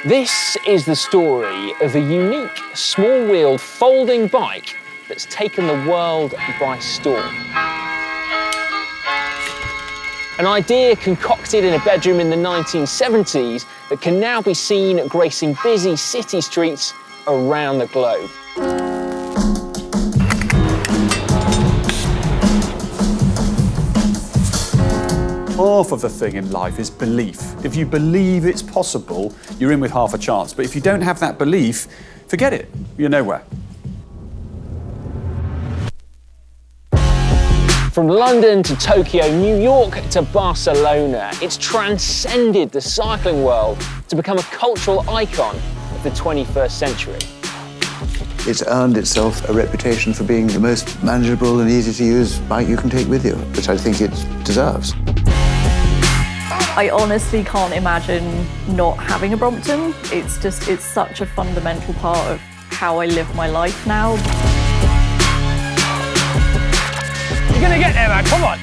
This is the story of a unique, small-wheeled, folding bike that's taken the world by storm. An idea concocted in a bedroom in the 1970s that can now be seen gracing busy city streets around the globe. Half of the thing in life is belief. If you believe it's possible, you're in with half a chance. But if you don't have that belief, forget it. You're nowhere. From London to Tokyo, New York to Barcelona, it's transcended the cycling world to become a cultural icon of the 21st century. It's earned itself a reputation for being the most manageable and easy to use bike you can take with you, which I think it deserves. I honestly can't imagine not having a Brompton. It's such a fundamental part of how I live my life now. You're gonna get there, man, come on.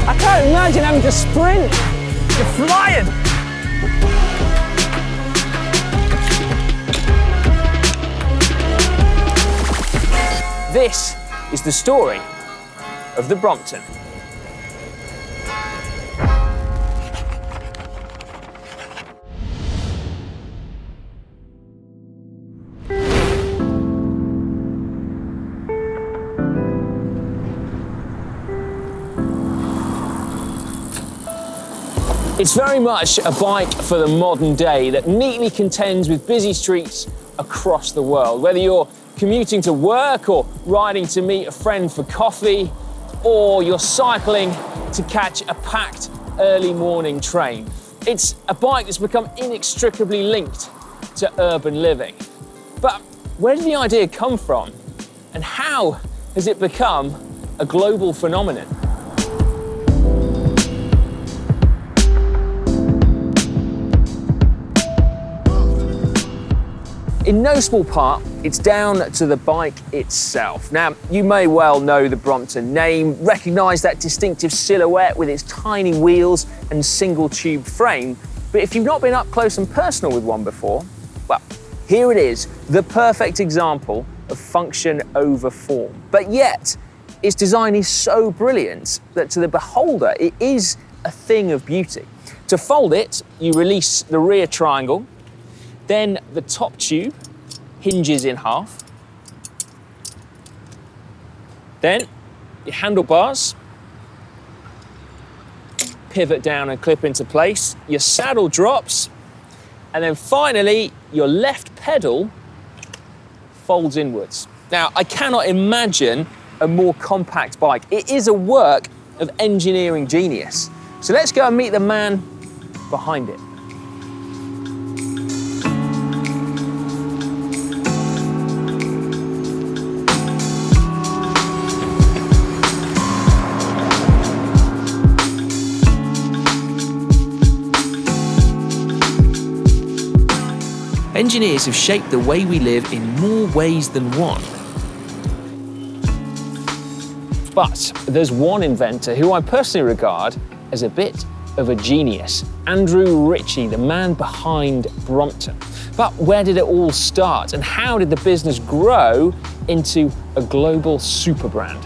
I can't imagine having to sprint. You're flying. This is the story of the Brompton. It's very much a bike for the modern day that neatly contends with busy streets across the world. Whether you're commuting to work or riding to meet a friend for coffee, or you're cycling to catch a packed early morning train. It's a bike that's become inextricably linked to urban living. But where did the idea come from? And how has it become a global phenomenon? In no small part, it's down to the bike itself. Now, you may well know the Brompton name, recognise that distinctive silhouette with its tiny wheels and single tube frame, but if you've not been up close and personal with one before, well, here it is, the perfect example of function over form. But yet, its design is so brilliant that to the beholder, it is a thing of beauty. To fold it, you release the rear triangle, then the top tube hinges in half. Then your handlebars pivot down and clip into place. Your saddle drops. And then finally, your left pedal folds inwards. Now, I cannot imagine a more compact bike. It is a work of engineering genius. So let's go and meet the man behind it. Engineers have shaped the way we live in more ways than one. But there's one inventor who I personally regard as a bit of a genius. Andrew Ritchie, the man behind Brompton. But where did it all start, and how did the business grow into a global super brand?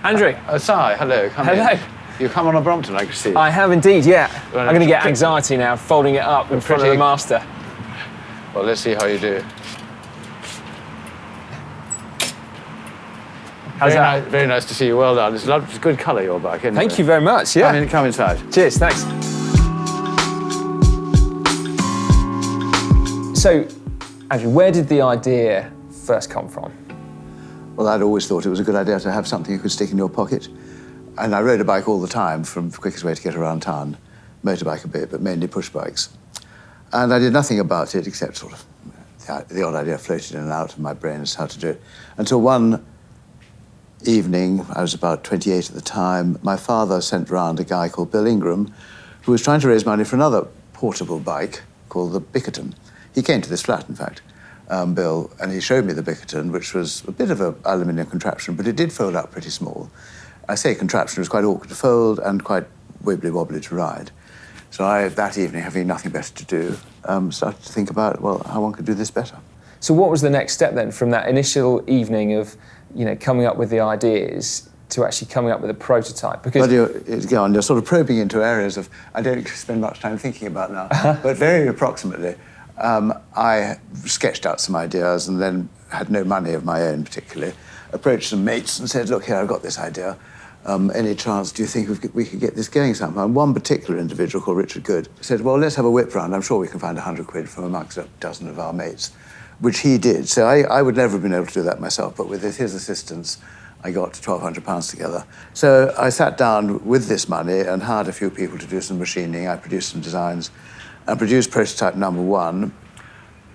Andrew. Si, hello. Come Hello. in. You come on a Brompton, I can see. I have indeed, yeah. Well, I'm going to get anxiety now, folding it up in front of the master. Well, let's see how you do. How's that? Very nice to see you. Well done. It's a good colour, your bike, isn't it? Thank you very much, yeah. Come inside. Cheers, thanks. So, Andrew, where did the idea first come from? Well, I'd always thought it was a good idea to have something you could stick in your pocket. And I rode a bike all the time, from the quickest way to get around town. Motorbike a bit, but mainly push bikes. And I did nothing about it except sort of the odd idea floated in and out of my brain as to how to do it. Until one evening, I was about 28 at the time, my father sent round a guy called Bill Ingram, who was trying to raise money for another portable bike called the Bickerton. He came to this flat, in fact, Bill, and he showed me the Bickerton, which was a bit of an aluminium contraption, but it did fold up pretty small. I say contraption, it was quite awkward to fold and quite wibbly-wobbly to ride. So I, that evening, having nothing better to do, started to think about, well, how one could do this better. So what was the next step then from that initial evening of, coming up with the ideas to actually coming up with a prototype? Because well, you're sort of probing into areas of I don't spend much time thinking about now, but very approximately, I sketched out some ideas and then had no money of my own particularly, approached some mates and said, look here, I've got this idea. Any chance, do you think we could get this going somehow? And one particular individual called Richard Good said, well, let's have a whip round. I'm sure we can find 100 quid from amongst a dozen of our mates, which he did. So I would never have been able to do that myself, but with his assistance, I got £1,200 together. So I sat down with this money and hired a few people to do some machining. I produced some designs and produced prototype number 1,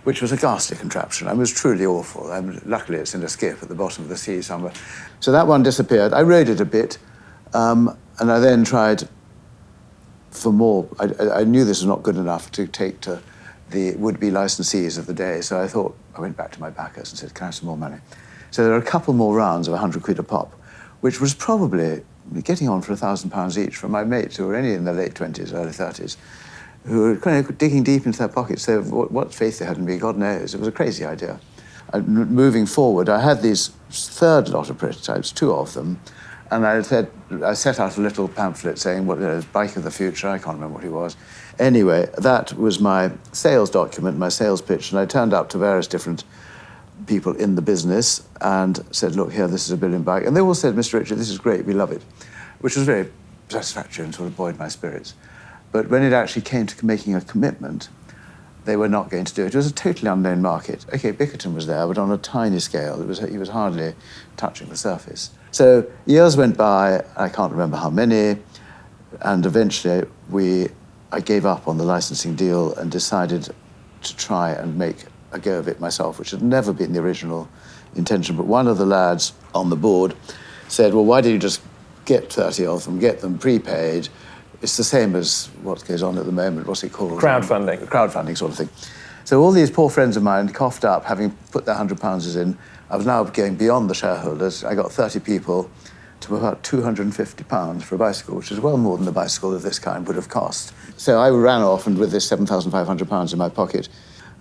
which was a ghastly contraption. It was truly awful. Luckily, it's in a skip at the bottom of the sea somewhere. So that one disappeared. I rode it a bit, and I then tried for more. I knew this was not good enough to take to the would-be licensees of the day, so I went back to my backers and said, can I have some more money? So there are a couple more rounds of 100 quid a pop, which was probably getting on for £1,000 each from my mates who were only in their late 20s, early 30s, who were kind of digging deep into their pockets. So what faith they had in me, God knows. It was a crazy idea. Moving forward, I had these third lot of prototypes, 2 of them, and I set out a little pamphlet saying, bike of the future, I can't remember what it was. Anyway, that was my sales document, my sales pitch, and I turned up to various different people in the business and said, look here, this is a brilliant bike. And they all said, Mr. Richard, this is great, we love it, which was very satisfactory and sort of buoyed my spirits. But when it actually came to making a commitment, they were not going to do it. It was a totally unknown market. OK, Bickerton was there, but on a tiny scale. He was hardly touching the surface. So years went by, I can't remember how many, and eventually I gave up on the licensing deal and decided to try and make a go of it myself, which had never been the original intention. But one of the lads on the board said, well, why don't you just get 30 of them, get them prepaid? It's the same as what goes on at the moment. What's it called? Crowdfunding. Crowdfunding sort of thing. So all these poor friends of mine coughed up, having put their £100 in. I was now going beyond the shareholders. I got 30 people to about £250 for a bicycle, which is well more than a bicycle of this kind would have cost. So I ran off, and with this £7,500 in my pocket,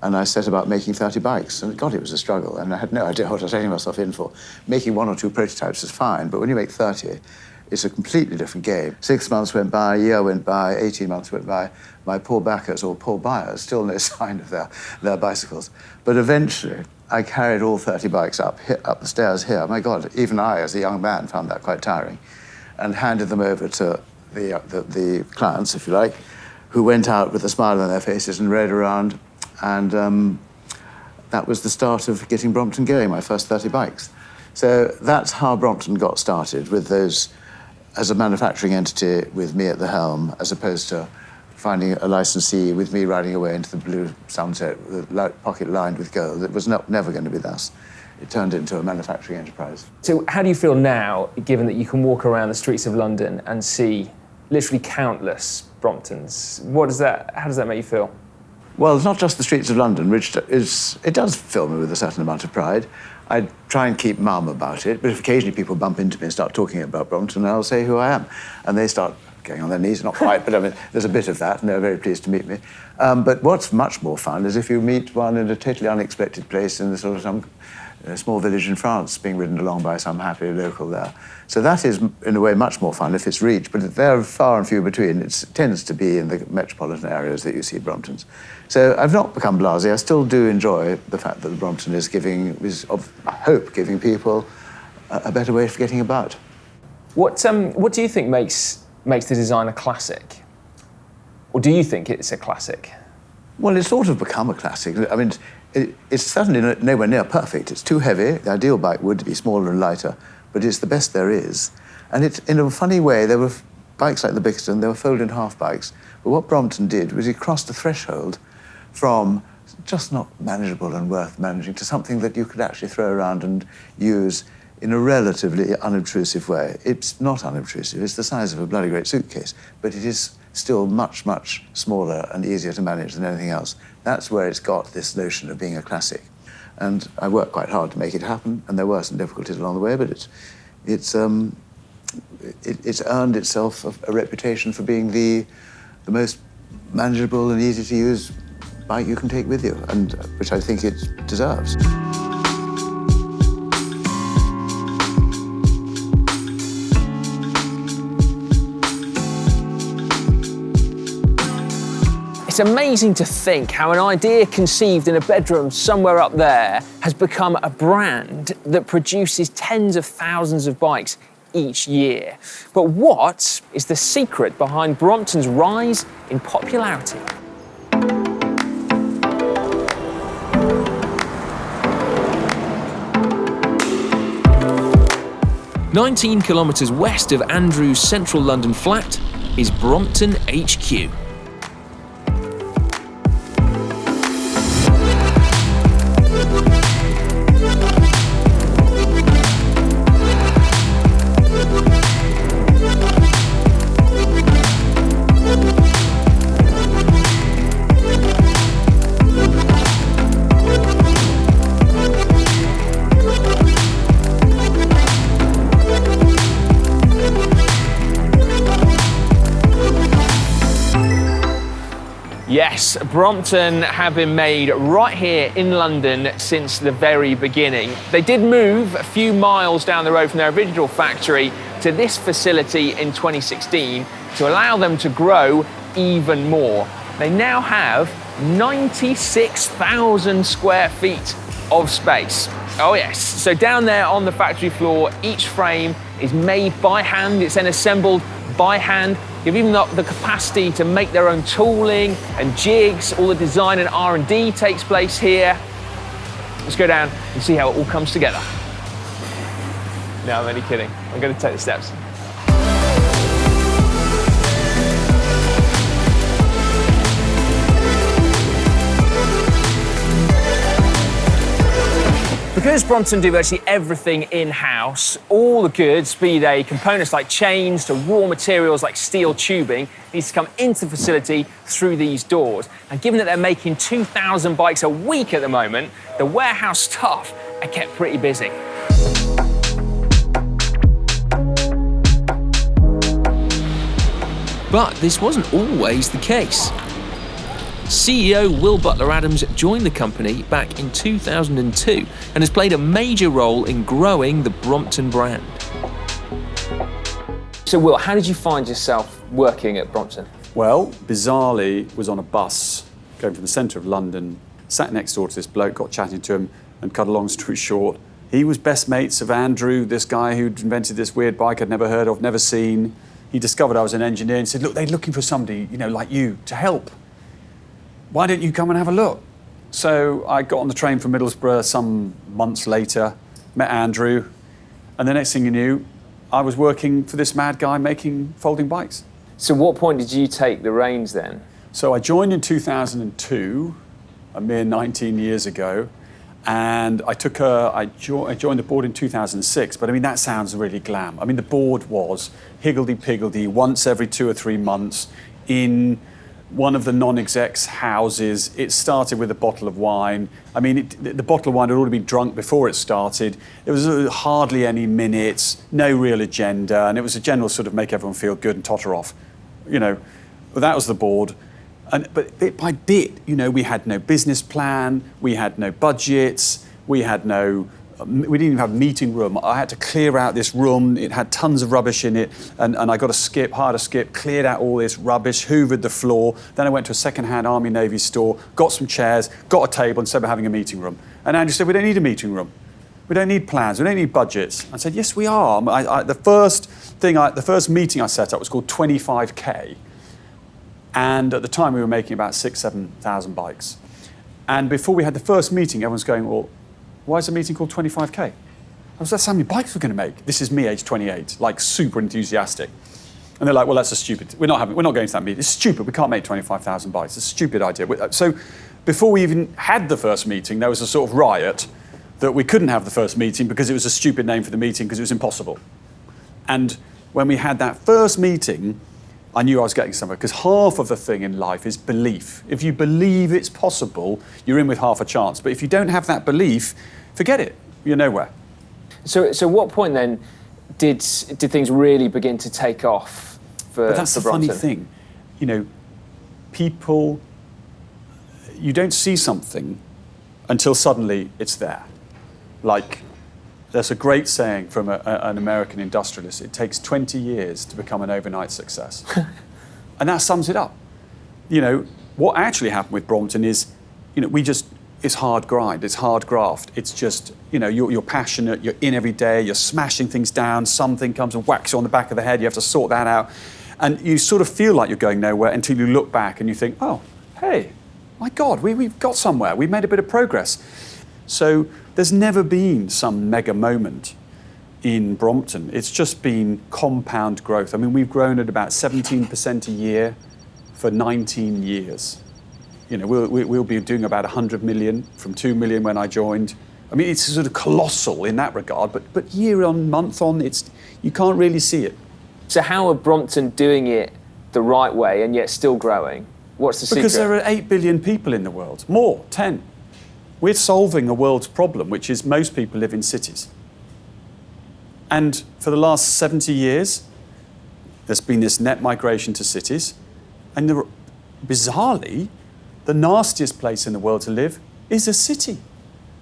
and I set about making 30 bikes. And God, it was a struggle, and I had no idea what I was getting myself in for. Making 1 or 2 prototypes is fine, but when you make 30, it's a completely different game. 6 months went by, a year went by, 18 months went by. My poor backers, or poor buyers, still no sign of their bicycles. But eventually, I carried all 30 bikes up the stairs here. My God, even I, as a young man, found that quite tiring, and handed them over to the clients, if you like, who went out with a smile on their faces and rode around. And that was the start of getting Brompton going, my first 30 bikes. So that's how Brompton got started, with those, as a manufacturing entity with me at the helm, as opposed to finding a licensee with me riding away into the blue sunset with a pocket lined with gold. It was never going to be thus. It turned into a manufacturing enterprise. So how do you feel now, given that you can walk around the streets of London and see literally countless Bromptons? How does that make you feel? Well, it's not just the streets of London, which it does fill me with a certain amount of pride. I try and keep mum about it, but if occasionally people bump into me and start talking about Brompton, I'll say who I am. And they start going on their knees, not quite, but I mean, there's a bit of that, and they're very pleased to meet me. But what's much more fun is if you meet one in a totally unexpected place in the sort of some small village in France, being ridden along by some happy local there. So that is, in a way, much more fun if it's reached, but they're far and few between. It tends to be in the metropolitan areas that you see Bromptons. So I've not become blasé. I still do enjoy the fact that the Brompton is, I hope, giving people a better way of getting about. What do you think makes the design a classic? Or do you think it's a classic? Well, it's sort of become a classic. I mean, it's certainly nowhere near perfect. It's too heavy. The ideal bike would be smaller and lighter, but it's the best there is. And it's, in a funny way, there were bikes like the Bickerton, they were fold-in-half bikes. But what Brompton did was he crossed the threshold from just not manageable and worth managing to something that you could actually throw around and use in a relatively unobtrusive way. It's not unobtrusive. It's the size of a bloody great suitcase, but it is still much, much smaller and easier to manage than anything else. That's where it's got this notion of being a classic. And I worked quite hard to make it happen, and there were some difficulties along the way, but it's earned itself a reputation for being the most manageable and easy to use bike you can take with you, and which I think it deserves. It's amazing to think how an idea conceived in a bedroom somewhere up there has become a brand that produces tens of thousands of bikes each year. But what is the secret behind Brompton's rise in popularity? "19 kilometres west of Andrew's central London flat is Brompton HQ. Yes, Brompton have been made right here in London since the very beginning. They did move a few miles down the road from their original factory to this facility in 2016 to allow them to grow even more. They now have 96,000 square feet of space. Oh yes, so down there on the factory floor, each frame is made by hand, it's then assembled by hand. You've even got the capacity to make their own tooling and jigs. All the design and R&D takes place here. Let's go down and see how it all comes together. No, I'm only kidding. I'm going to take the steps. Because Brompton do virtually everything in-house, all the goods, be they components like chains to raw materials like steel tubing, needs to come into the facility through these doors. And given that they're making 2,000 bikes a week at the moment, the warehouse staff are kept pretty busy. But this wasn't always the case. CEO Will Butler-Adams joined the company back in 2002 and has played a major role in growing the Brompton brand. So Will, how did you find yourself working at Brompton? Well, bizarrely, was on a bus going from the centre of London, sat next door to this bloke, got chatting to him, and cut a long story short, he was best mates of Andrew, this guy who'd invented this weird bike I'd never heard of, never seen. He discovered I was an engineer and said, look, they're looking for somebody, like you, to help. Why don't you come and have a look? So I got on the train from Middlesbrough some months later, met Andrew, and the next thing you knew, I was working for this mad guy making folding bikes. So what point did you take the reins then? So I joined in 2002, a mere 19 years ago, and I joined the board in 2006, but I mean, that sounds really glam. I mean, the board was higgledy-piggledy, once every 2 or 3 months in one of the non-execs' houses. It started with a bottle of wine. I mean, the bottle of wine had already been drunk before it started. There was hardly any minutes, no real agenda, and it was a general sort of make everyone feel good and totter off. But that was the board. But bit by bit, we had no business plan, we had no budgets, we didn't even have a meeting room. I had to clear out this room. It had tons of rubbish in it. And I got hired a skip, cleared out all this rubbish, hoovered the floor. Then I went to a second-hand Army Navy store, got some chairs, got a table, and said we're having a meeting room. And Andrew said, we don't need a meeting room. We don't need plans. We don't need budgets. I said, yes, we are. The first meeting I set up was called 25K. And at the time, we were making about 7,000 bikes. And before we had the first meeting, everyone's going, well, why is the meeting called 25K? I was, that's how many bikes we're going to make. This is me, age 28, like super enthusiastic. And they're like, well, that's a stupid, we're not going to that meeting. It's stupid, we can't make 25,000 bikes. It's a stupid idea. So before we even had the first meeting, there was a sort of riot that we couldn't have the first meeting because it was a stupid name for the meeting because it was impossible. And when we had that first meeting, I knew I was getting somewhere, because half of the thing in life is belief. If you believe it's possible, you're in with half a chance. But if you don't have that belief, forget it. You're nowhere. So what point then did things really begin to take off for But that's the funny Brompton? thing. You know, people, you don't see something until suddenly it's there. Like, there's a great saying from an American industrialist: it takes 20 years to become an overnight success. And that sums it up. You know, what actually happened with Brompton is, you know, it's hard grind, it's hard graft. It's just, you know, you're passionate, you're in every day, you're smashing things down, something comes and whacks you on the back of the head, you have to sort that out. And you sort of feel like you're going nowhere until you look back and you think, oh, hey, my God, we've got somewhere, we've made a bit of progress. So there's never been some mega moment in Brompton. It's just been compound growth. I mean, we've grown at about 17% a year for 19 years. You know, we'll be doing about 100 million from 2 million when I joined. I mean, it's sort of colossal in that regard, but year on, month on, you can't really see it. So how are Brompton doing it the right way and yet still growing? What's the secret? Because there are 8 billion people in the world, more, 10. We're solving a world's problem, which is most people live in cities. And for the last 70 years, there's been this net migration to cities. And bizarrely, the nastiest place in the world to live is a city.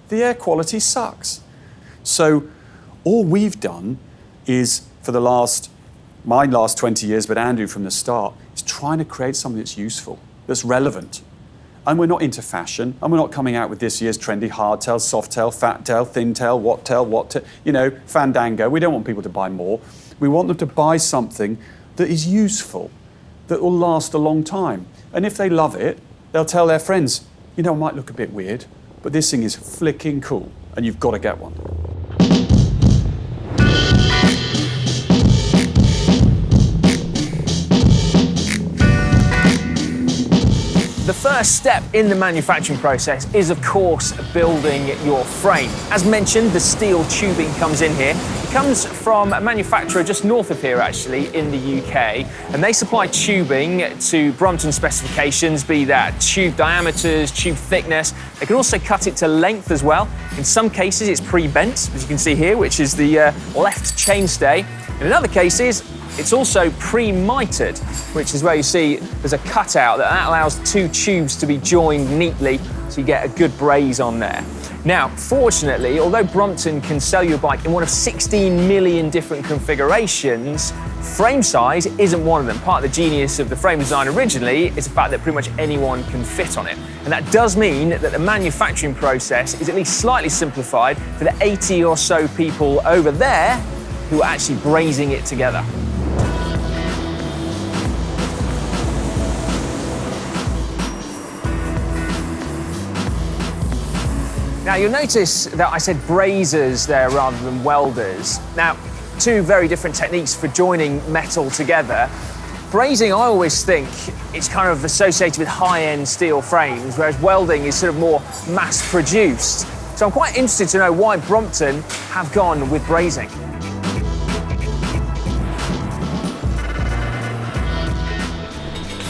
The air quality sucks. So all we've done is, for my last 20 years, but Andrew from the start, is trying to create something that's useful, that's relevant. And we're not into fashion, and we're not coming out with this year's trendy hardtail, softtail, fattail, thintail, what you know, fandango. We don't want people to buy more. We want them to buy something that is useful, that will last a long time. And if they love it, they'll tell their friends, you know, it might look a bit weird, but this thing is flicking cool, and you've got to get one. The first step in the manufacturing process is, of course, building your frame. As mentioned, the steel tubing comes in here. It comes from a manufacturer just north of here, actually, in the UK, and they supply tubing to Brompton specifications, be that tube diameters, tube thickness. They can also cut it to length as well. In some cases, it's pre-bent, as you can see here, which is the left chainstay. In other cases, it's also pre-mitered, which is where you see there's a cutout that allows the two tubes to be joined neatly so you get a good braze on there. Now, fortunately, although Brompton can sell you a bike in one of 16 million different configurations, frame size isn't one of them. Part of the genius of the frame design originally is the fact that pretty much anyone can fit on it. And that does mean that the manufacturing process is at least slightly simplified for the 80 or so people over there who are actually brazing it together. Now, you'll notice that I said brazers there rather than welders. Now, two very different techniques for joining metal together. Brazing, I always think, it's kind of associated with high-end steel frames, whereas welding is sort of more mass-produced. So I'm quite interested to know why Brompton have gone with brazing.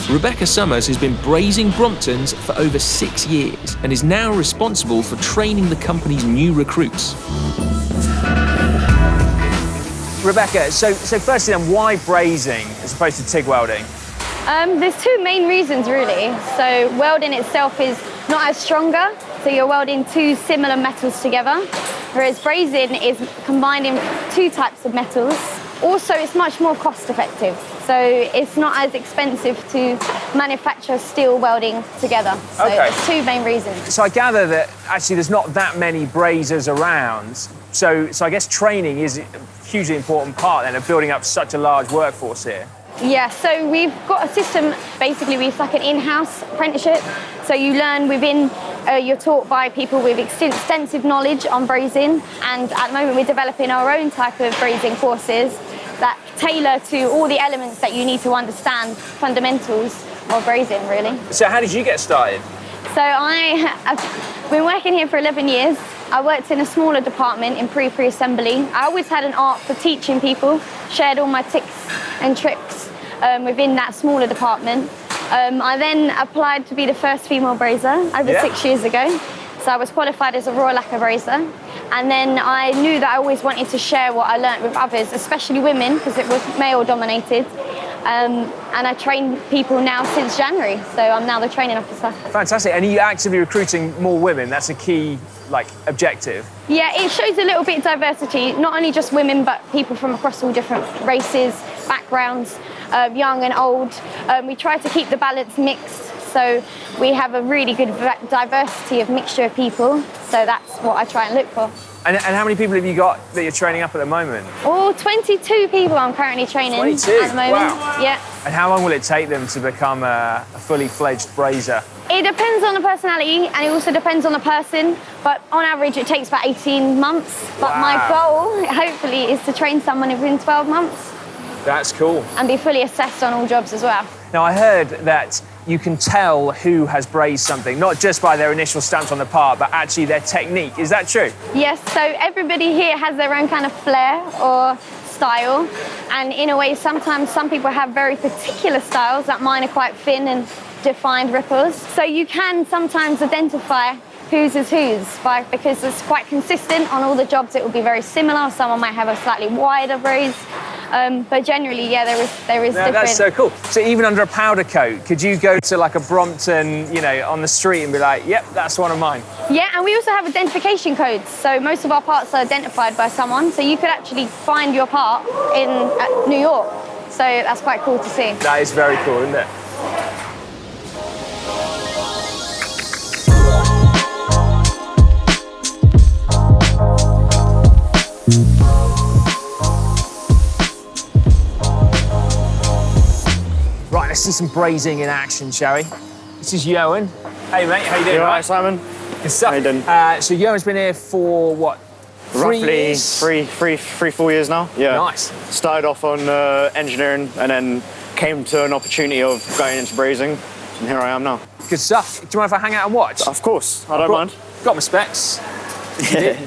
Rebecca Summers has been brazing Bromptons for over 6 years and is now responsible for training the company's new recruits. Rebecca, so firstly then, why brazing as opposed to TIG welding? There's two main reasons really. So welding itself is not as stronger, so you're welding two similar metals together, whereas brazing is combining two types of metals. Also, it's much more cost effective, so it's not as expensive to manufacture steel welding together. So Okay. there's two main reasons. So I gather that actually there's not that many brazers around, so I guess training is a hugely important part then of building up such a large workforce here. Yeah, so we've got a system, basically it's like an in-house apprenticeship. So you learn within, you're taught by people with extensive knowledge on brazing, and at the moment we're developing our own type of brazing courses that tailor to all the elements that you need to understand, fundamentals of brazing really. So how did you get started? So I've been working here for 11 years. I worked in a smaller department in pre-assembly. I always had an art for teaching people, shared all my tips and tricks. within that smaller department. I then applied to be the first female brazier over 6 years ago. So I was qualified as a Royal Lacquer brazier. And then I knew that I always wanted to share what I learnt with others, especially women, because it was male dominated. And I train people now since January, so I'm now the training officer. Fantastic. And are you actively recruiting more women? That's a key, objective. Yeah, it shows a little bit of diversity, not only just women, but people from across all different races, backgrounds, young and old. We try to keep the balance mixed, so we have a really good diversity of mixture of people, so that's what I try and look for. And how many people have you got that you're training up at the moment? 22 people I'm currently training 22? at the moment. Wow. Yeah. And how long will it take them to become a fully fledged brazier? It depends on the personality, and it also depends on the person, but on average it takes about 18 months. But my goal, hopefully, is to train someone within 12 months. That's cool. And be fully assessed on all jobs as well. Now, I heard that you can tell who has brazed something, not just by their initial stamps on the part, but actually their technique. Is that true? Yes, so everybody here has their own kind of flair or style. And in a way, sometimes some people have very particular styles, that mine are quite thin and defined ripples. So you can sometimes identify whose is whose because it's quite consistent on all the jobs. It will be very similar. Someone might have a slightly wider braze. But generally, yeah, there is different. That's so cool. So even under a powder coat, could you go to a Brompton, on the street and be like, yep, that's one of mine? Yeah, and we also have identification codes. So most of our parts are identified by someone. So you could actually find your part in New York. So that's quite cool to see. That is very cool, isn't it? Right, let's see some brazing in action, shall we? This is Johan. Hey, mate, how you doing? You all right, Simon? Good stuff. How you doing? So Johan's been here for, what, 3 years? Roughly 4 years now. Yeah. Nice. Started off on engineering and then came to an opportunity of going into brazing, and here I am now. Good stuff. Do you mind if I hang out and watch? Of course, I don't mind. Got my specs. Yeah.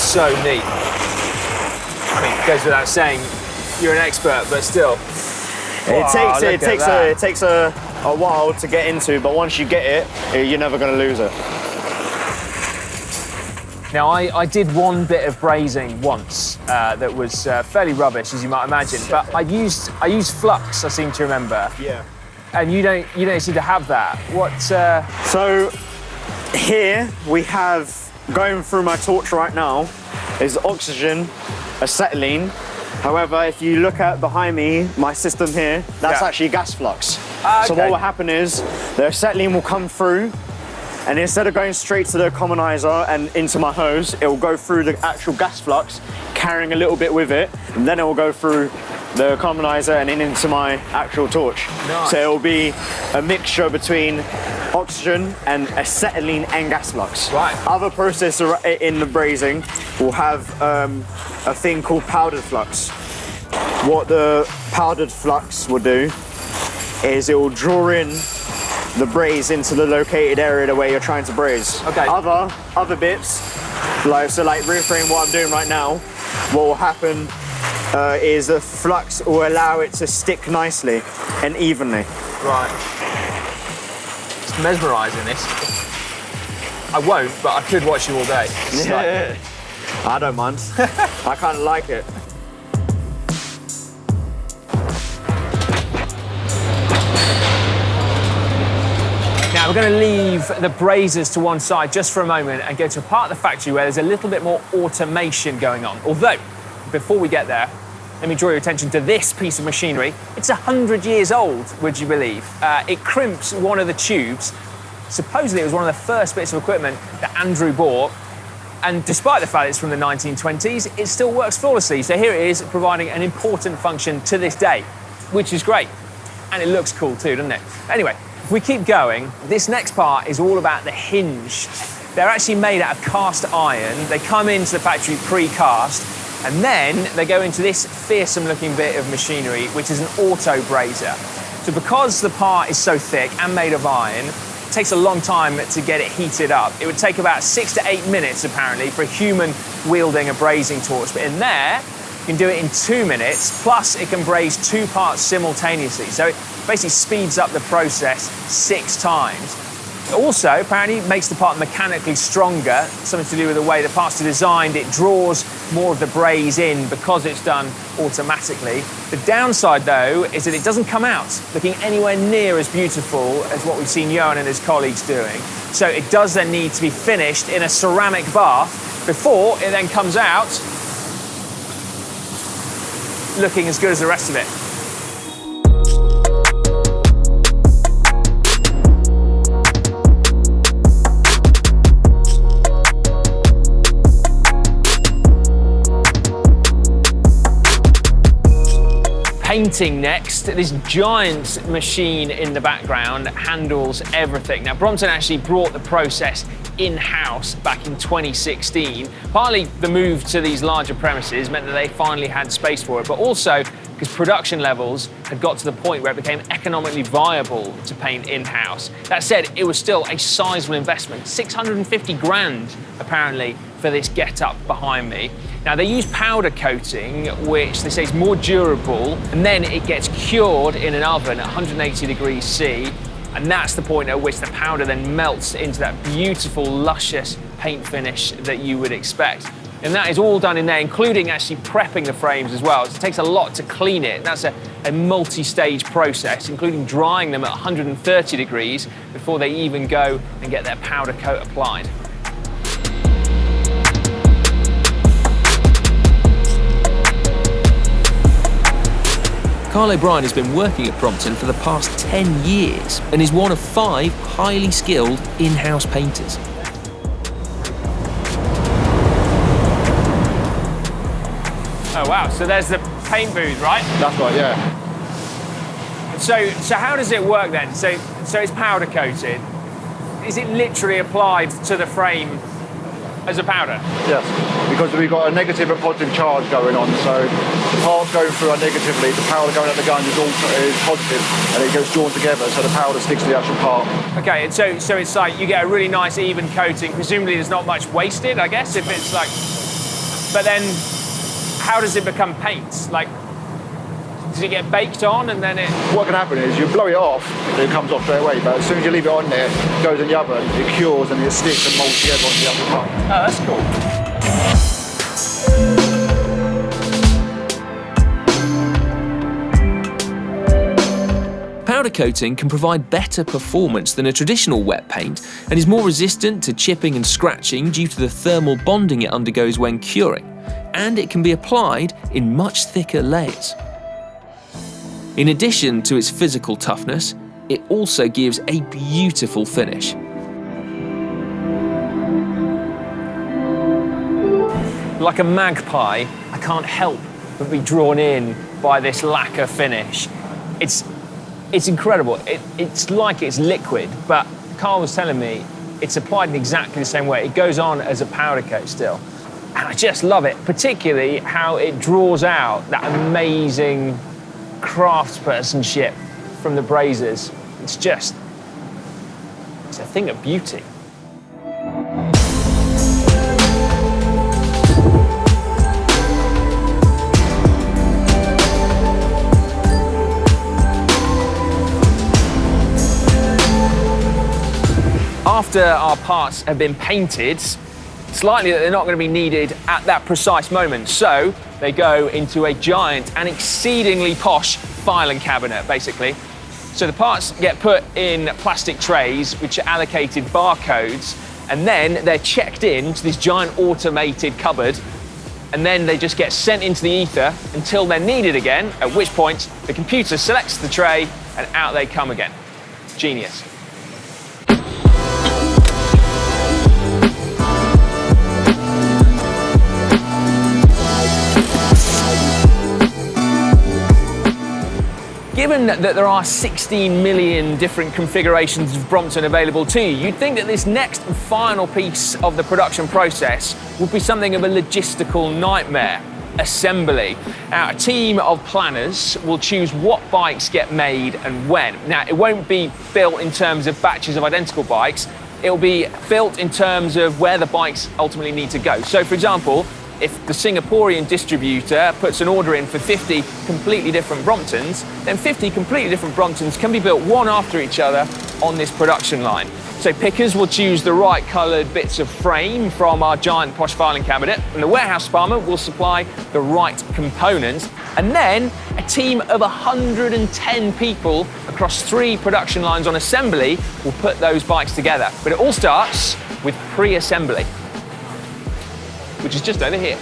So neat. I mean, it goes without saying, you're an expert, but still. It takes a while to get into, but once you get it, you're never going to lose it. Now, I did one bit of brazing once that was fairly rubbish, as you might imagine, but I used flux, I seem to remember. Yeah. And you don't seem to have that. What? So here we have, going through my torch right now, is oxygen, acetylene. However, if you look at behind me, my system here, that's actually gas flux. Okay. So what will happen is the acetylene will come through, and instead of going straight to the commonizer and into my hose, it will go through the actual gas flux, carrying a little bit with it, and then it will go through the commonizer and into my actual torch. Nice. So it will be a mixture between oxygen and acetylene and gas flux. Right. Other process in the brazing will have a thing called powdered flux. What the powdered flux will do is it will draw in the braze into the located area where you're trying to braze. Okay. Other bits, like reframe what I'm doing right now, what will happen is the flux will allow it to stick nicely and evenly. Right. It's mesmerising, this. I won't, but I could watch you all day. Yeah. I don't mind. I kind of like it. Now, we're going to leave the brazers to one side just for a moment and go to a part of the factory where there's a little bit more automation going on. Although, before we get there, let me draw your attention to this piece of machinery. It's 100 years old, would you believe? It crimps one of the tubes. Supposedly, it was one of the first bits of equipment that Andrew bought. And despite the fact it's from the 1920s, it still works flawlessly. So here it is, providing an important function to this day, which is great. And it looks cool too, doesn't it? Anyway, if we keep going, this next part is all about the hinge. They're actually made out of cast iron. They come into the factory pre-cast, and then they go into this fearsome looking bit of machinery, which is an auto brazier. So because the part is so thick and made of iron, it takes a long time to get it heated up. It would take about 6 to 8 minutes, apparently, for a human wielding a brazing torch. But in there, you can do it in 2 minutes, plus it can braze 2 parts simultaneously. So it basically speeds up the process 6 times. It also, apparently, makes the part mechanically stronger, something to do with the way the parts are designed. It draws more of the braze in because it's done automatically. The downside, though, is that it doesn't come out looking anywhere near as beautiful as what we've seen Johan and his colleagues doing. So it does then need to be finished in a ceramic bath before it then comes out looking as good as the rest of it. Painting next. This giant machine in the background handles everything. Now, Brompton actually brought the process in-house back in 2016. Partly the move to these larger premises meant that they finally had space for it, but also because production levels had got to the point where it became economically viable to paint in-house. That said, it was still a sizable investment, 650 grand apparently for this get-up behind me. Now, they use powder coating, which they say is more durable, and then it gets cured in an oven at 180 degrees C, and that's the point at which the powder then melts into that beautiful, luscious paint finish that you would expect. And that is all done in there, including actually prepping the frames as well. It takes a lot to clean it. That's a multi-stage process, including drying them at 130 degrees before they even go and get their powder coat applied. Carl O'Brien has been working at Brompton for the past 10 years and is one of 5 highly skilled in-house painters. Oh wow, so there's the paint booth, right? That's right, yeah. So how does it work then? So it's powder coated. Is it literally applied to the frame as a powder? Yes, because we've got a negative and positive charge going on, so the parts going through are negatively, the powder going out the gun is positive, and it gets drawn together, so the powder sticks to the actual part. Okay, and so it's like you get a really nice even coating. Presumably there's not much wasted, I guess, if it's like... But then, how does it become paint? Like, does it get baked on and then it... What can happen is you blow it off, and it comes off straight away, but as soon as you leave it on there, it goes in the oven, it cures and it sticks and molds together onto the other part. Oh, that's cool. Powder coating can provide better performance than a traditional wet paint and is more resistant to chipping and scratching due to the thermal bonding it undergoes when curing, and it can be applied in much thicker layers. In addition to its physical toughness, it also gives a beautiful finish. Like a magpie, I can't help but be drawn in by this lacquer finish. It's incredible. It's like it's liquid, but Carl was telling me it's applied in exactly the same way. It goes on as a powder coat still. And I just love it, particularly how it draws out that amazing craftspersonship from the brazers. It's a thing of beauty. After our parts have been painted, it's likely that they're not going to be needed at that precise moment. So they go into a giant and exceedingly posh filing cabinet, basically. So the parts get put in plastic trays, which are allocated barcodes, and then they're checked into this giant automated cupboard, and then they just get sent into the ether until they're needed again, at which point the computer selects the tray and out they come again. Genius. given that there are 16 million different configurations of Brompton available to you, you'd think that this next and final piece of the production process would be something of a logistical nightmare: assembly. Now, a team of planners will choose what bikes get made and when. Now, it won't be built in terms of batches of identical bikes. It'll be built in terms of where the bikes ultimately need to go. So, for example, if the Singaporean distributor puts an order in for 50 completely different Bromptons, then 50 completely different Bromptons can be built one after each other on this production line. So pickers will choose the right coloured bits of frame from our giant posh filing cabinet, and the warehouse department will supply the right components. And then a team of 110 people across 3 production lines on assembly will put those bikes together. But it all starts with pre-assembly, which is just over here.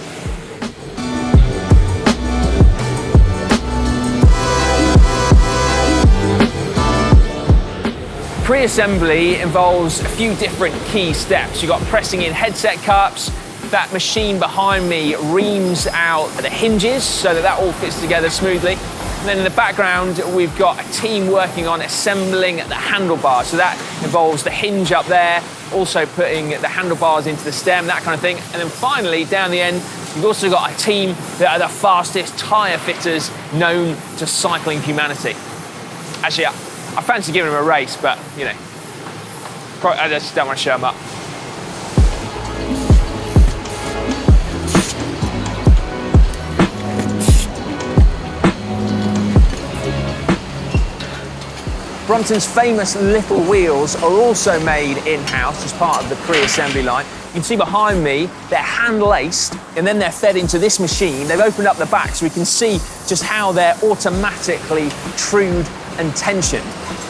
Pre-assembly involves a few different key steps. You've got pressing in headset cups. That machine behind me reams out the hinges so that all fits together smoothly. And then in the background, we've got a team working on assembling the handlebars. So that involves the hinge up there, also putting the handlebars into the stem, that kind of thing. And then finally, down the end, you've also got a team that are the fastest tyre fitters known to cycling humanity. Actually, I fancy giving them a race, but, you know, I just don't want to show them up. Brompton's famous little wheels are also made in-house as part of the pre-assembly line. You can see behind me, they're hand-laced, and then they're fed into this machine. They've opened up the back so we can see just how they're automatically trued and tensioned.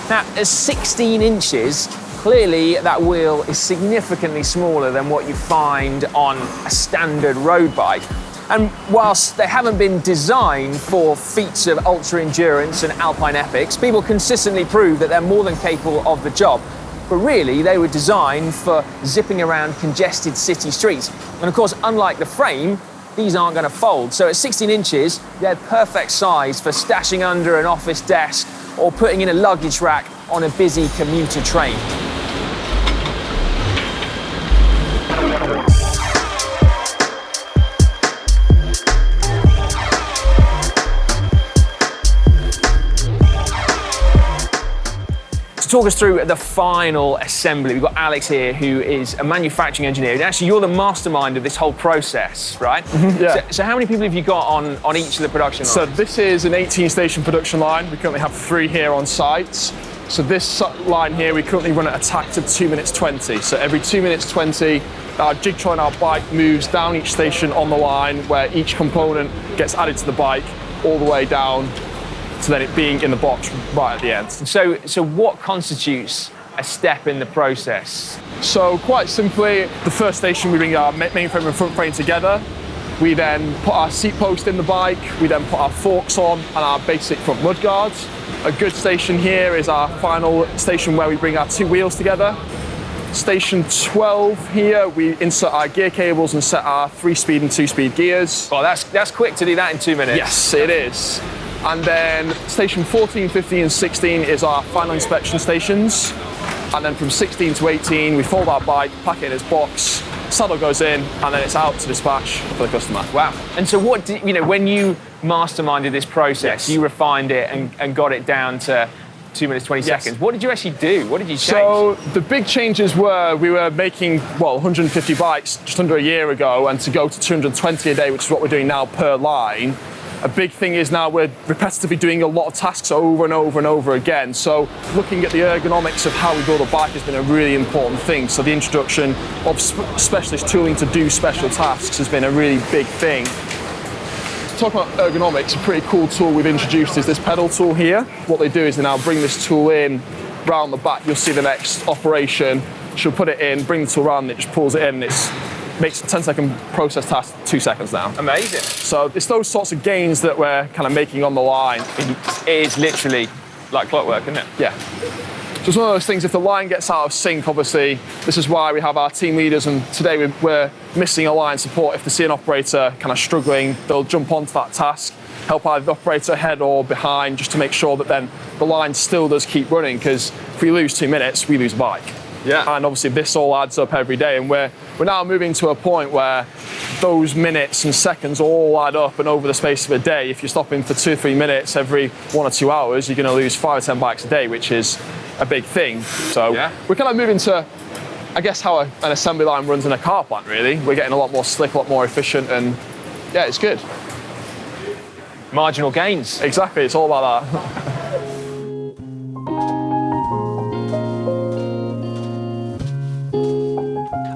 Now, at 16 inches, clearly that wheel is significantly smaller than what you find on a standard road bike. And whilst they haven't been designed for feats of ultra endurance and alpine epics, people consistently prove that they're more than capable of the job. But really, they were designed for zipping around congested city streets. And of course, unlike the frame, these aren't going to fold. So at 16 inches, they're perfect size for stashing under an office desk or putting in a luggage rack on a busy commuter train. To talk us through the final assembly, we've got Alex here, who is a manufacturing engineer. And actually, you're the mastermind of this whole process, right? Mm-hmm, yeah. So how many people have you got on each of the production lines? So this is an 18-station production line. We currently have 3 here on site. So this line here, we currently run at a takt of 2 minutes 20. So every 2 minutes 20, our jig on our bike moves down each station on the line, where each component gets added to the bike all the way down to then it being in the box right at the end. So what constitutes a step in the process? So quite simply, the first station, we bring our main frame and front frame together. We then put our seat post in the bike. We then put our forks on and our basic front mud guards. A good station here is our final station where we bring our 2 wheels together. Station 12 here, we insert our gear cables and set our 3-speed and 2-speed gears. Oh, that's quick to do that in 2 minutes. Yes, it is. And then station 14, 15 and 16 is our final inspection stations. And then from 16 to 18, we fold our bike, pack it in its box, saddle goes in, and then it's out to dispatch for the customer. Wow. And so what did, when you masterminded this process, yes, you refined it and got it down to 2 minutes, 20 yes, seconds. What did you actually do? What did you change? So the big changes were we were making, 150 bikes just under a year ago, and to go to 220 a day, which is what we're doing now per line. A big thing is now we're repetitively doing a lot of tasks over and over and over again. So looking at the ergonomics of how we build a bike has been a really important thing. So the introduction of specialist tooling to do special tasks has been a really big thing. Talking about ergonomics, a pretty cool tool we've introduced is this pedal tool here. What they do is they now bring this tool in round the back. You'll see the next operation. She'll put it in, bring the tool around, and it just pulls it in, and it makes a 10-second process task 2 seconds now. Amazing. So it's those sorts of gains that we're kind of making on the line. It is literally like clockwork, isn't it? Yeah. So it's one of those things, if the line gets out of sync, obviously, this is why we have our team leaders, and today we're missing a line support. If they see an operator kind of struggling, they'll jump onto that task. help either the operator ahead or behind, just to make sure that then the line still does keep running, because if we lose 2 minutes, we lose a bike. Yeah. And obviously this all adds up every day, and we're now moving to a point where those minutes and seconds all add up, and over the space of a day, if you're stopping for 2 or 3 minutes every 1 or 2 hours, you're going to lose 5 or 10 bikes a day, which is a big thing. So we're kind of moving to, I guess, how an assembly line runs in a car plant, really. We're getting a lot more slick, a lot more efficient, and yeah, it's good. Marginal gains. Exactly, it's all about that.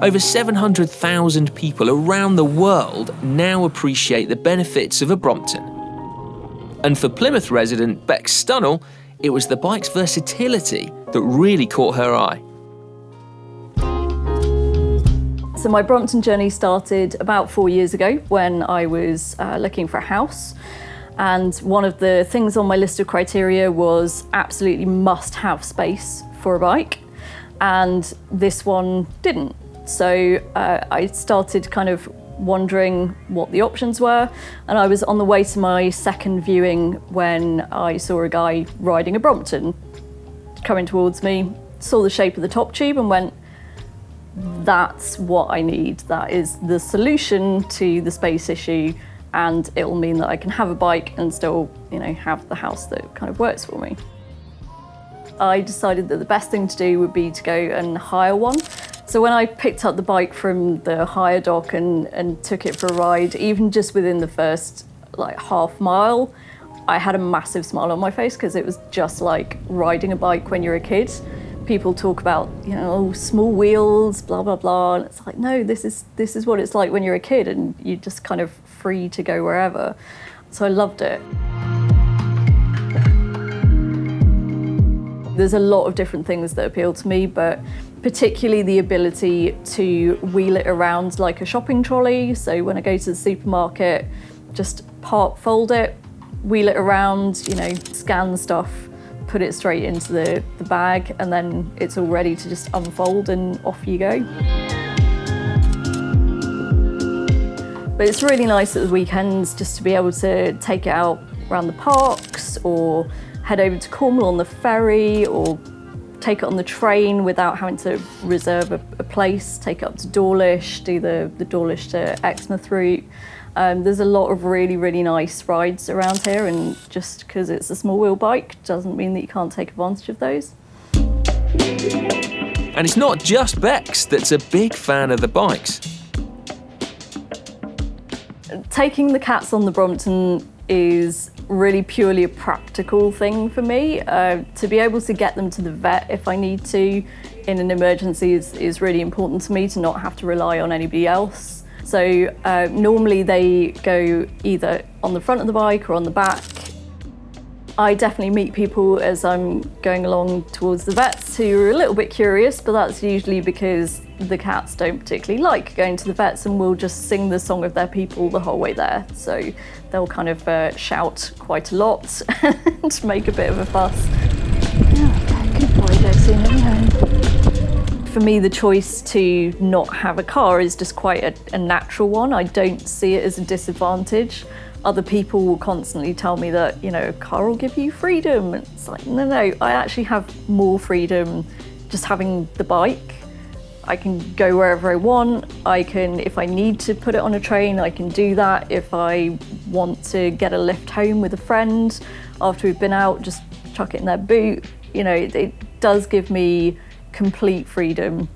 Over 700,000 people around the world now appreciate the benefits of a Brompton. And for Plymouth resident Beck Stunnell, it was the bike's versatility that really caught her eye. So my Brompton journey started about 4 years ago when I was looking for a house. And one of the things on my list of criteria was absolutely must have space for a bike. And this one didn't. So I started kind of wondering what the options were, and I was on the way to my second viewing when I saw a guy riding a Brompton coming towards me, saw the shape of the top tube and went, that's what I need. That is the solution to the space issue, and it will mean that I can have a bike and still, have the house that kind of works for me. I decided that the best thing to do would be to go and hire one. So when I picked up the bike from the hire dock and took it for a ride, even just within the first half mile, I had a massive smile on my face, because it was just like riding a bike when you're a kid. People talk about, small wheels, blah, blah, blah. And it's like, no, this is what it's like when you're a kid, and you're just kind of free to go wherever. So I loved it. There's a lot of different things that appeal to me, but particularly the ability to wheel it around like a shopping trolley. So when I go to the supermarket, just fold it, wheel it around, scan stuff, put it straight into the bag, and then it's all ready to just unfold and off you go. But it's really nice at the weekends just to be able to take it out around the parks, or head over to Cornwall on the ferry, or take it on the train without having to reserve a place, take it up to Dawlish, do the Dawlish to Exmouth route. There's a lot of really, really nice rides around here, and just because it's a small wheel bike doesn't mean that you can't take advantage of those. And it's not just Bex that's a big fan of the bikes. Taking the cats on the Brompton is really purely a practical thing for me. To be able to get them to the vet if I need to in an emergency is really important to me, to not have to rely on anybody else. So normally they go either on the front of the bike or on the back. I definitely meet people as I'm going along towards the vets who are a little bit curious, but that's usually because the cats don't particularly like going to the vets and will just sing the song of their people the whole way there. So they'll kind of shout quite a lot and make a bit of a fuss. Oh, good boy, Dexy, let me home. For me, the choice to not have a car is just quite a natural one. I don't see it as a disadvantage. Other people will constantly tell me that, a car will give you freedom. It's like, no, I actually have more freedom just having the bike. I can go wherever I want. I can, if I need to put it on a train, I can do that. If I want to get a lift home with a friend after we've been out, just chuck it in their boot. It does give me complete freedom.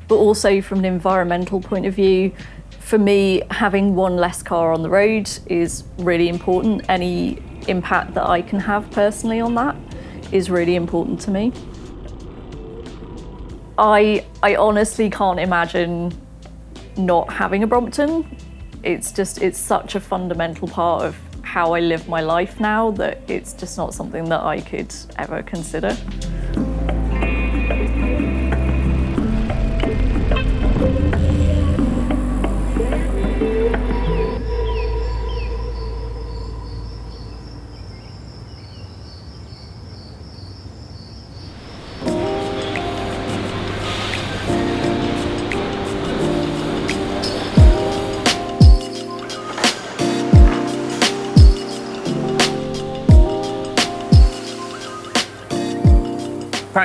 But also from an environmental point of view, for me, having one less car on the road is really important. Any impact that I can have personally on that is really important to me. I honestly can't imagine not having a Brompton. It's such a fundamental part of how I live my life now that it's just not something that I could ever consider.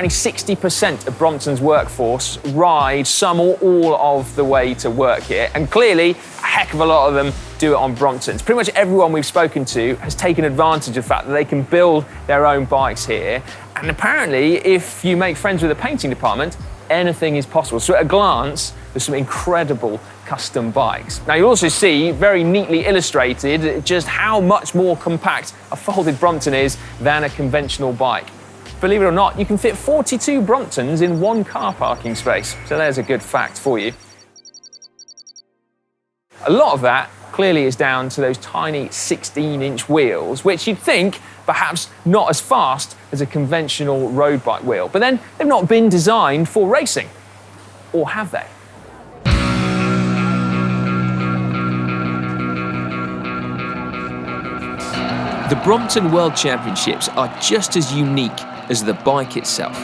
apparently 60% of Brompton's workforce ride some or all of the way to work here, and clearly a heck of a lot of them do it on Bromptons. Pretty much everyone we've spoken to has taken advantage of the fact that they can build their own bikes here, and apparently if you make friends with the painting department, anything is possible. So at a glance, there's some incredible custom bikes. Now you'll also see, very neatly illustrated, just how much more compact a folded Brompton is than a conventional bike. Believe it or not, you can fit 42 Bromptons in one car parking space. So there's a good fact for you. A lot of that clearly is down to those tiny 16-inch wheels, which you'd think perhaps not as fast as a conventional road bike wheel. But then they've not been designed for racing. Or have they? The Brompton World Championships are just as unique as the bike itself,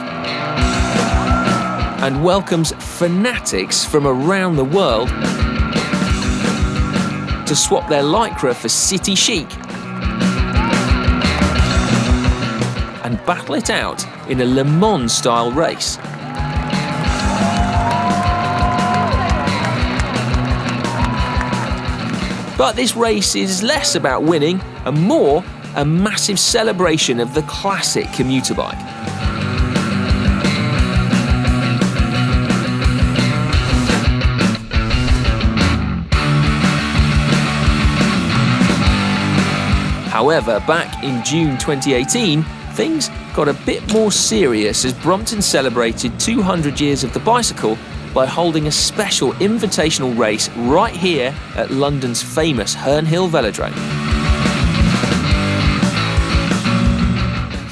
and welcomes fanatics from around the world to swap their Lycra for city chic and battle it out in a Le Mans-style race. But this race is less about winning and more a massive celebration of the classic commuter bike. However, back in June 2018, things got a bit more serious as Brompton celebrated 200 years of the bicycle by holding a special invitational race right here at London's famous Herne Hill Velodrome.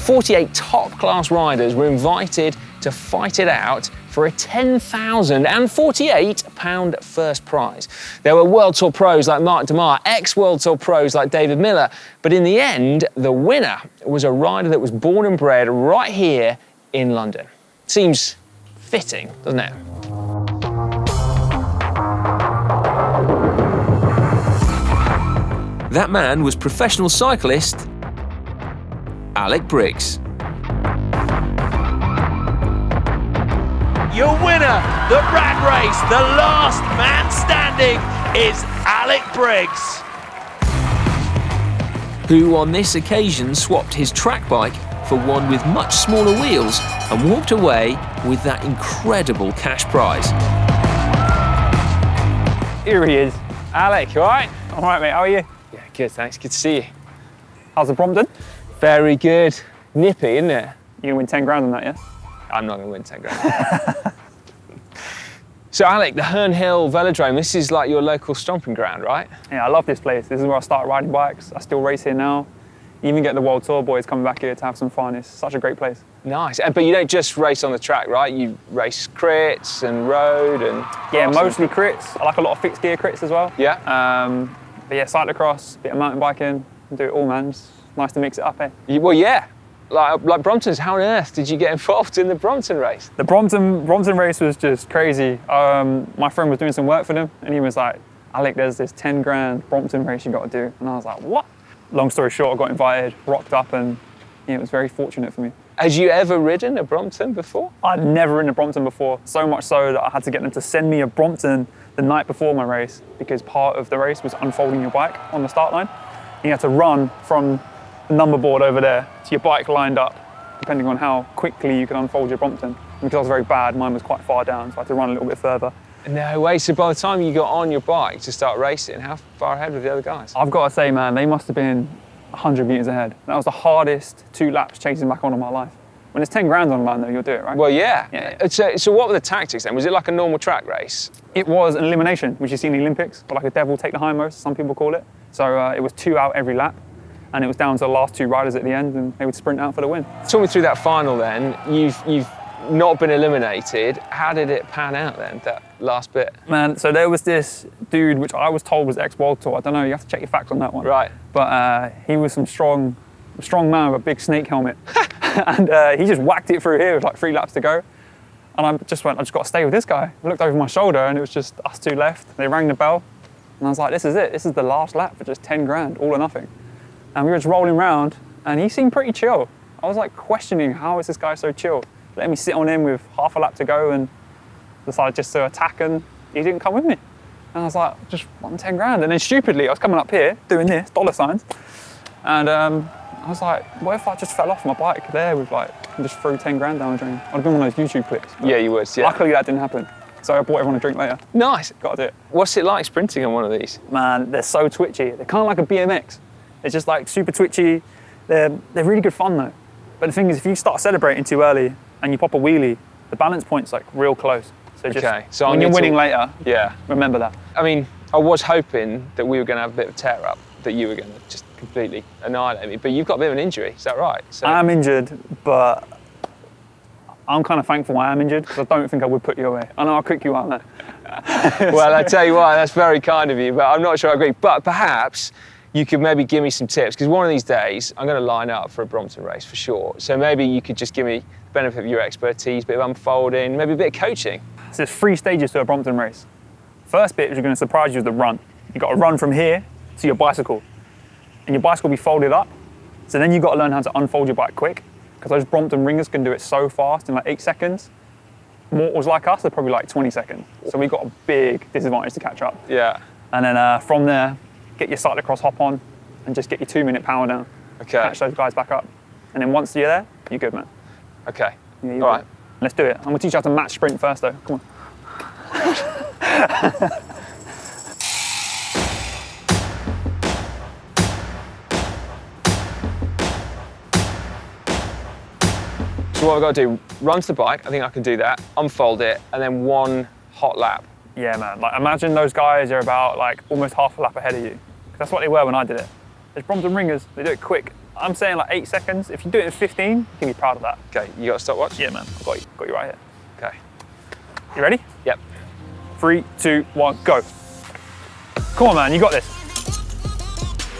48 top-class riders were invited to fight it out for a £10,048 first prize. There were World Tour pros like Mark DeMar, ex-World Tour pros like David Miller, but in the end, the winner was a rider that was born and bred right here in London. Seems fitting, doesn't it? That man was professional cyclist Alec Briggs. Your winner, the Rad Race, the last man standing, is Alec Briggs, who on this occasion swapped his track bike for one with much smaller wheels and walked away with that incredible cash prize. Here he is. Alec, you all right? All right, mate, how are you? Yeah, good, thanks. Good to see you. How's the Brompton? Very good. Nippy, isn't it? You gonna win 10 grand on that, yeah? I'm not going to win 10 grand. So, Alec, the Herne Hill Velodrome, this is like your local stomping ground, right? Yeah, I love this place. This is where I started riding bikes. I still race here now. You even get the World Tour boys coming back here to have some fun. It's such a great place. Nice. But you don't just race on the track, right? You race crits and road and... Yeah, mostly crits. I like a lot of fixed gear crits as well. Yeah? But yeah, cyclocross, bit of mountain biking, do it all, man. It's nice to mix it up, eh? Well, yeah. Like Brompton's, how on earth did you get involved in the Brompton race? The Brompton race was just crazy. My friend was doing some work for them and he was like, Alec, there's this 10 grand Brompton race you got to do. And I was like, what? Long story short, I got invited, rocked up, and yeah, it was very fortunate for me. Had you ever ridden a Brompton before? I'd never ridden a Brompton before, so much so that I had to get them to send me a Brompton the night before my race because part of the race was unfolding your bike on the start line. You had to run from the number board over there to your bike lined up, depending on how quickly you could unfold your Brompton. And because I was very bad, mine was quite far down, so I had to run a little bit further. No way, so by the time you got on your bike to start racing, how far ahead were the other guys? I've got to say, man, they must have been 100 metres ahead. That was the hardest 2 laps chasing back on in my life. When there's 10 grand on the line though, you'll do it, right? Well, yeah. Yeah. So what were the tactics then? Was it like a normal track race? It was an elimination, which you see in the Olympics, or like a devil take the hindmost, some people call it. So it was 2 out every lap, and it was down to the last 2 riders at the end, and they would sprint out for the win. Talk me through that final then. You've not been eliminated. How did it pan out then, that last bit? Man, so there was this dude, which I was told was ex-World Tour. I don't know, you have to check your facts on that one. Right. But he was some strong man with a big snake helmet. And he just whacked it through here with like 3 laps to go. And I just got to stay with this guy. I looked over my shoulder and it was just us 2 left. They rang the bell. And I was like, this is it. This is the last lap for just 10 grand, all or nothing. And we were just rolling around and he seemed pretty chill. I was like questioning, how is this guy so chill? let me sit on him with half a lap to go and decided just to attack, and he didn't come with me. And I was like, just won 10 grand. And then stupidly, I was coming up here doing this, dollar signs. And I was like, what if I just fell off my bike there with like, and just threw 10 grand down the drain? I'd have been one of those YouTube clips. Yeah, you would, yeah. Luckily that didn't happen. So I bought everyone a drink later. Nice. Got to do it. What's it like sprinting on one of these? Man, they're so twitchy. They're kind of like a BMX. It's just like super twitchy. They're really good fun though. But the thing is, if you start celebrating too early and you pop a wheelie, the balance point's like real close. So just so when you're winning later, remember that. I mean, I was hoping that we were going to have a bit of tear up, that you were going to just completely annihilate me, but you've got a bit of an injury, is that right? So... I'm injured, but I'm kind of thankful I am injured, because I don't think I would put you away. I know how quick you are, man. Well, I tell you what, that's very kind of you, but I'm not sure I agree. But perhaps you could maybe give me some tips, because one of these days I'm going to line up for a Brompton race for sure. So maybe you could just give me the benefit of your expertise, a bit of unfolding, maybe a bit of coaching. So there's 3 stages to a Brompton race. First bit is going to surprise you with the run. You've got to run from here to your bicycle. And your bicycle will be folded up. So then you've got to learn how to unfold your bike quick, because those Brompton ringers can do it so fast in like 8 seconds. Mortals like us, they're probably like 20 seconds. So we've got a big disadvantage to catch up. Yeah. And then from there, get your cyclocross hop on and just get your 2-minute power down. Okay. Catch those guys back up. And then once you're there, you're good, man. Okay. Yeah, all right. Let's do it. I'm going to teach you how to match sprint first, though. Come on. So what I've got to do, run to the bike, I think I can do that, unfold it, and then 1 hot lap. Yeah, man. Like, imagine those guys are about like almost half a lap ahead of you. That's what they were when I did it. There's Brompton ringers, they do it quick. I'm saying like 8 seconds. If you do it in 15, you can be proud of that. Okay, you got a stopwatch? Yeah, man. I've got you right here. Okay. You ready? Yep. 3, 2, 1, go. Come on, man, you got this.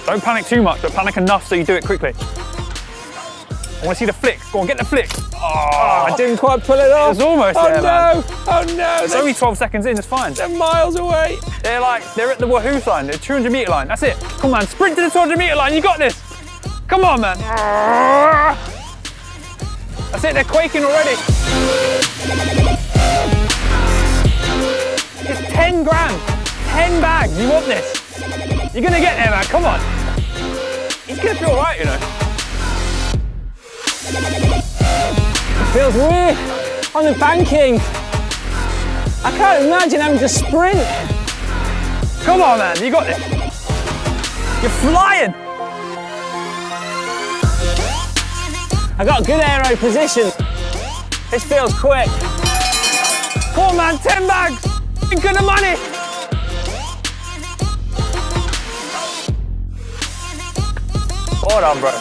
Don't panic too much, but panic enough so you do it quickly. I want to see the flick. Go on, get the flick. Oh, I didn't quite pull it off. It's almost there, man. Oh no! It's only 12 seconds in, it's fine. They're miles away. They're at the Wahoo sign, the 200 metre line. That's it. Come on, sprint to the 200 metre line. You got this. Come on, man. That's it, they're quaking already. It's 10 grand, 10 bags. You want this? You're gonna get there, man. Come on. He's gonna feel all right, you know. Feels weird on the banking. I can't imagine having to sprint. Come on, man, you got this. You're flying. I got good aero position. This feels quick. Come on, man, 10 bags. Good money. Well done, bro.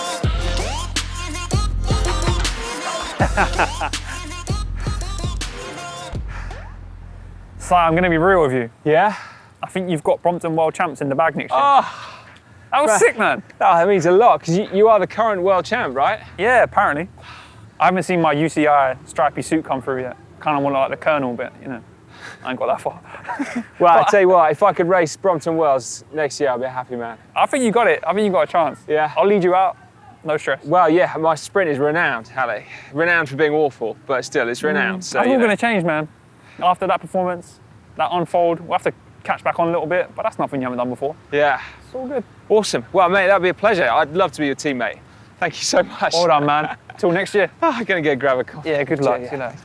Si, I'm going to be real with you. Yeah? I think you've got Brompton World Champs in the bag next year. Oh, that was sick, man. Oh, that means a lot, because you are the current world champ, right? Yeah, apparently. I haven't seen my UCI stripy suit come through yet. Kind of want like the Colonel, but you know, I ain't got that far. Well, I tell you what, if I could race Brompton Worlds next year, I'd be a happy man. I think you got it. I think you got a chance. Yeah. I'll lead you out. No stress. Well, yeah, my sprint is renowned, Hallie. Renowned for being awful, but still, it's renowned. So, that's all going to change, man. After that performance, that unfold, we'll have to catch back on a little bit, but that's nothing you haven't done before. Yeah. It's all good. Awesome. Well, mate, that'd be a pleasure. I'd love to be your teammate. Thank you so much. Well done, man. Till next year. Oh, I'm going to go grab a coffee. Yeah, good luck. Yeah. See you later.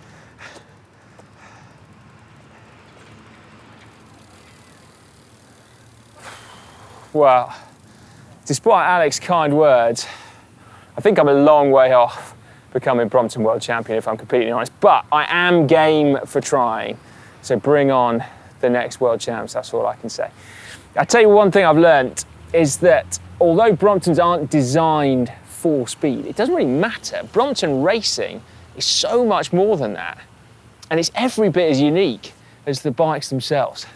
Well, despite Alex's kind words, I think I'm a long way off becoming Brompton World Champion, if I'm completely honest, but I am game for trying. So bring on the next World Champs, that's all I can say. I'll tell you one thing I've learnt is that although Bromptons aren't designed for speed, it doesn't really matter. Brompton racing is so much more than that. And it's every bit as unique as the bikes themselves.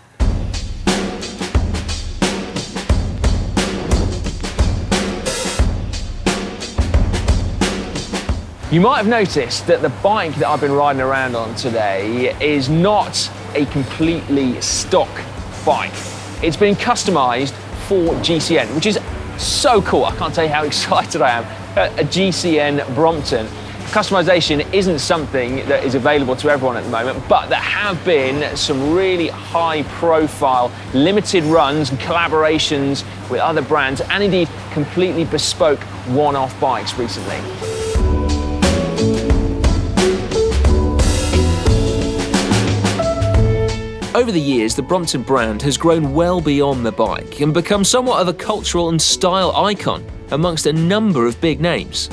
You might have noticed that the bike that I've been riding around on today is not a completely stock bike. It's been customized for GCN, which is so cool. I can't tell you how excited I am. A GCN Brompton Customisation isn't something that is available to everyone at the moment, but there have been some really high-profile limited runs and collaborations with other brands, and indeed completely bespoke one-off bikes recently. Over the years, the Brompton brand has grown well beyond the bike and become somewhat of a cultural and style icon amongst a number of big names.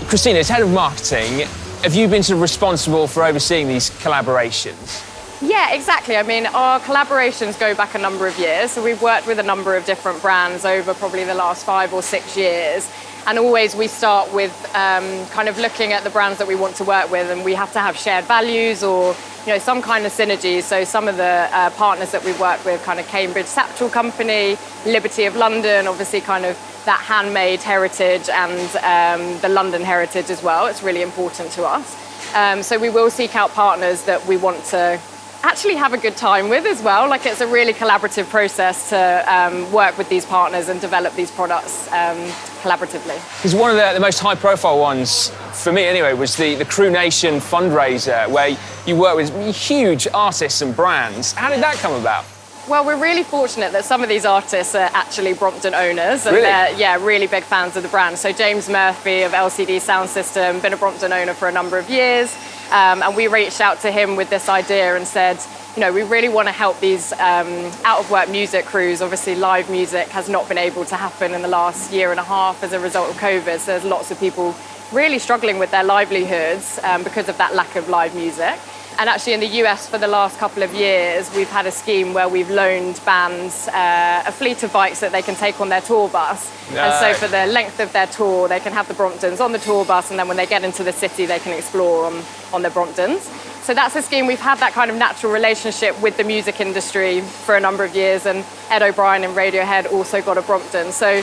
Christina, as head of marketing, have you been sort of responsible for overseeing these collaborations? Yeah, exactly. I mean, our collaborations go back a number of years. So we've worked with a number of different brands over probably the last 5 or 6 years. And always we start with kind of looking at the brands that we want to work with, and we have to have shared values or some kind of synergy. So some of the partners that we've worked with, kind of Cambridge Satchel Company, Liberty of London, obviously kind of that handmade heritage and the London heritage as well. It's really important to us. So we will seek out partners that we want to actually have a good time with as well. Like, it's a really collaborative process to work with these partners and develop these products collaboratively. Because one of the most high-profile ones, for me anyway, was the Crew Nation fundraiser, where you work with huge artists and brands. How did that come about? Well, we're really fortunate that some of these artists are actually Brompton owners, and really? they're really big fans of the brand. So James Murphy of LCD Sound System, been a Brompton owner for a number of years, and we reached out to him with this idea and said, we really want to help these out-of-work music crews. Obviously, live music has not been able to happen in the last year and a half as a result of COVID. So there's lots of people really struggling with their livelihoods because of that lack of live music. And actually in the US for the last couple of years, we've had a scheme where we've loaned bands a fleet of bikes that they can take on their tour bus. Nice. And so for the length of their tour, they can have the Bromptons on the tour bus, and then when they get into the city, they can explore on the Bromptons. So that's a scheme. We've had that kind of natural relationship with the music industry for a number of years, and Ed O'Brien and Radiohead also got a Brompton. So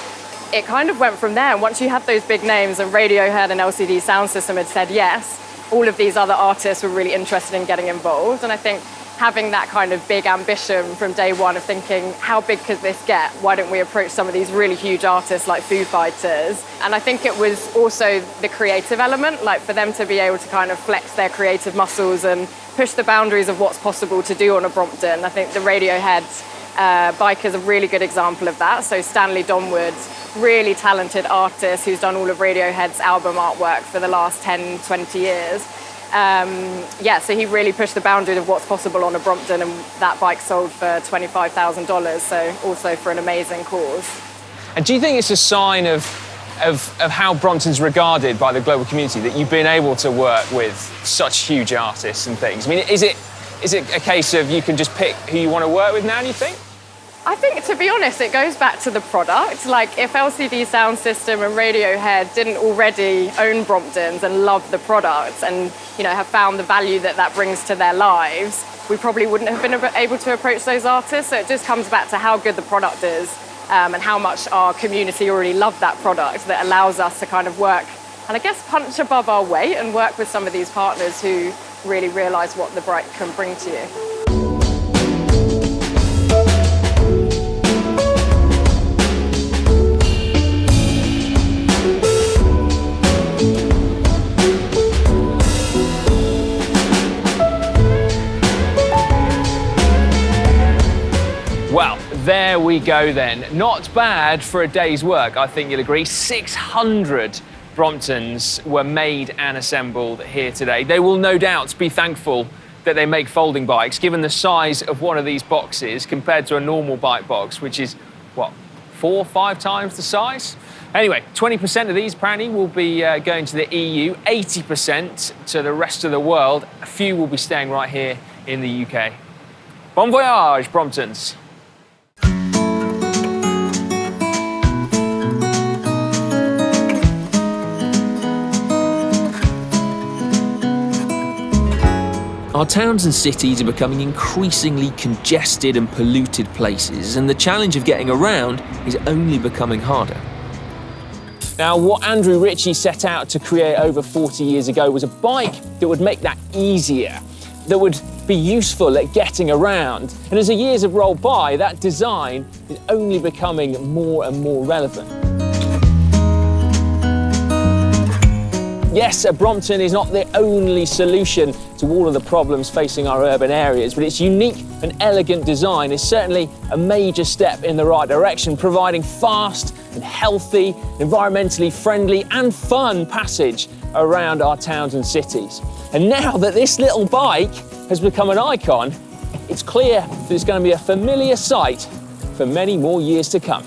it kind of went from there. And once you had those big names, and Radiohead and LCD Sound System had said yes, all of these other artists were really interested in getting involved. And I think having that kind of big ambition from day one of thinking, how big could this get? Why don't we approach some of these really huge artists like Foo Fighters? And I think it was also the creative element, like for them to be able to kind of flex their creative muscles and push the boundaries of what's possible to do on a Brompton. I think the Radiohead bike is a really good example of that. So Stanley Donwood, really talented artist who's done all of Radiohead's album artwork for the last 10, 20 years. So he really pushed the boundaries of what's possible on a Brompton, and that bike sold for $25,000, so also for an amazing cause. And do you think it's a sign of how Brompton's regarded by the global community, that you've been able to work with such huge artists and things? I mean, is it a case of you can just pick who you want to work with now, do you think? I think, to be honest, it goes back to the product. Like, if LCD Sound System and Radiohead didn't already own Bromptons and love the product and, have found the value that brings to their lives, we probably wouldn't have been able to approach those artists. So it just comes back to how good the product is and how much our community already love that product, that allows us to kind of work and I guess punch above our weight and work with some of these partners who really realise what the bike can bring to you. Well, there we go then. Not bad for a day's work, I think you'll agree. 600 Bromptons were made and assembled here today. They will no doubt be thankful that they make folding bikes, given the size of one of these boxes compared to a normal bike box, which is, 4 or 5 times the size? Anyway, 20% of these apparently will be going to the EU, 80% to the rest of the world. A few will be staying right here in the UK. Bon voyage, Bromptons. Our towns and cities are becoming increasingly congested and polluted places, and the challenge of getting around is only becoming harder. Now, what Andrew Ritchie set out to create over 40 years ago was a bike that would make that easier. that would be useful at getting around. And as the years have rolled by, that design is only becoming more and more relevant. Yes, a Brompton is not the only solution to all of the problems facing our urban areas, but its unique and elegant design is certainly a major step in the right direction, providing fast and healthy, environmentally friendly and fun passage around our towns and cities. And now that this little bike has become an icon, it's clear that it's going to be a familiar sight for many more years to come.